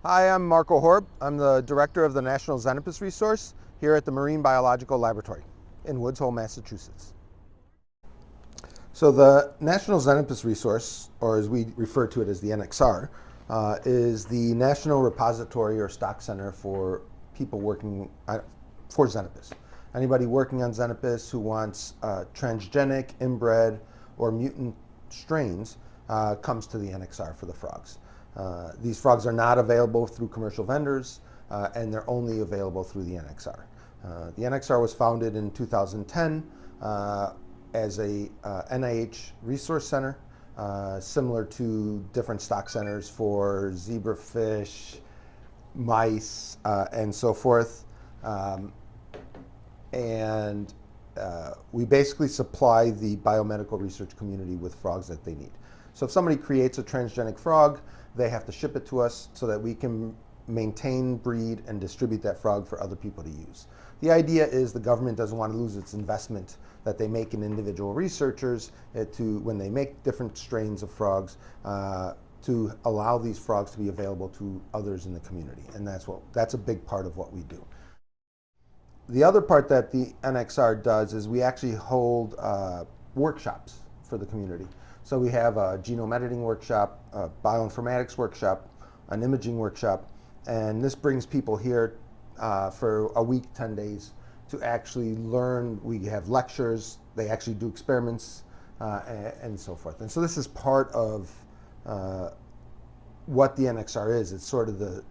Hi, I'm Marco Horb. I'm the director of the National Xenopus Resource here at the Marine Biological Laboratory in Woods Hole, Massachusetts. So the National Xenopus Resource, or as we refer to it as the NXR, is the National Repository or Stock Center for people working for Xenopus. Anybody working on Xenopus who wants transgenic, inbred, or mutant strains comes to the NXR for the frogs. These frogs are not available through commercial vendors, and they're only available through the NXR. The NXR was founded in 2010 as a NIH resource center, similar to different stock centers for zebrafish, mice, and so forth. We basically supply the biomedical research community with frogs that they need. So if somebody creates a transgenic frog, they have to ship it to us so that we can maintain, breed, and distribute that frog for other people to use. The idea is the government doesn't want to lose its investment that they make in individual researchers when they make different strains of frogs to allow these frogs to be available to others in the community. And that's a big part of what we do. The other part that the NXR does is we actually hold workshops for the community. So we have a genome editing workshop, a bioinformatics workshop, an imaging workshop, and this brings people here for a week, 10 days, to actually learn. We have lectures, they actually do experiments, and so forth. And so this is part of what the NXR is. It's sort of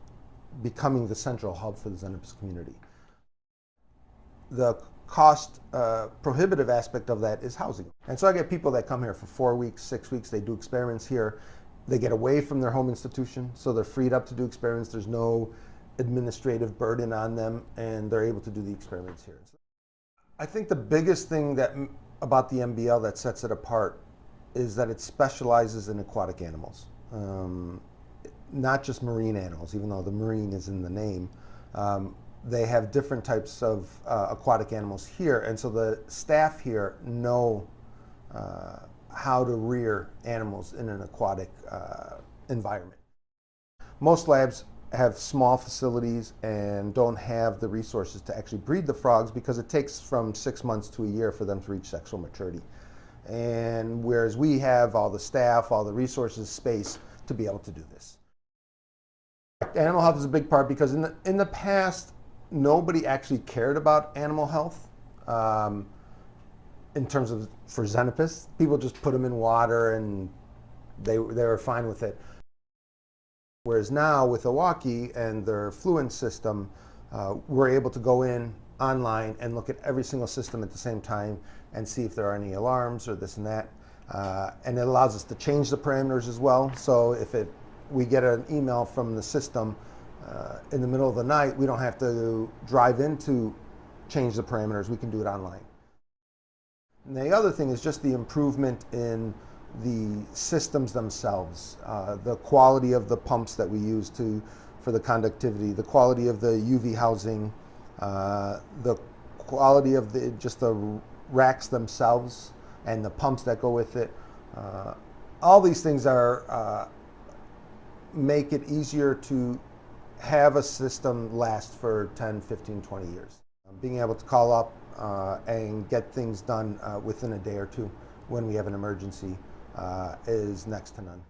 becoming the central hub for the Xenopus community. The cost prohibitive aspect of that is housing. And so I get people that come here for 4 weeks, 6 weeks, they do experiments here. They get away from their home institution, so they're freed up to do experiments. There's no administrative burden on them, and they're able to do the experiments here. I think the biggest thing about the MBL that sets it apart is that it specializes in aquatic animals. Not just marine animals, even though the marine is in the name. They have different types of aquatic animals here, and so the staff here know how to rear animals in an aquatic environment. Most labs have small facilities and don't have the resources to actually breed the frogs because it takes from 6 months to a year for them to reach sexual maturity. And whereas we have all the staff, all the resources, space to be able to do this. Animal health is a big part because in the past, nobody actually cared about animal health in terms of for Xenopus. People just put them in water and they were fine with it. Whereas now with Iwaki and their fluent system, we're able to go in online and look at every single system at the same time and see if there are any alarms or this and that. And it allows us to change the parameters as well. So if we get an email from the system in the middle of the night, we don't have to drive in to change the parameters. We can do it online. And the other thing is just the improvement in the systems themselves, the quality of the pumps that we use for the conductivity, the quality of the UV housing, the quality of just the racks themselves and the pumps that go with it. All these things make it easier to have a system last for 10, 15, 20 years. Being able to call up and get things done within a day or two when we have an emergency is next to none.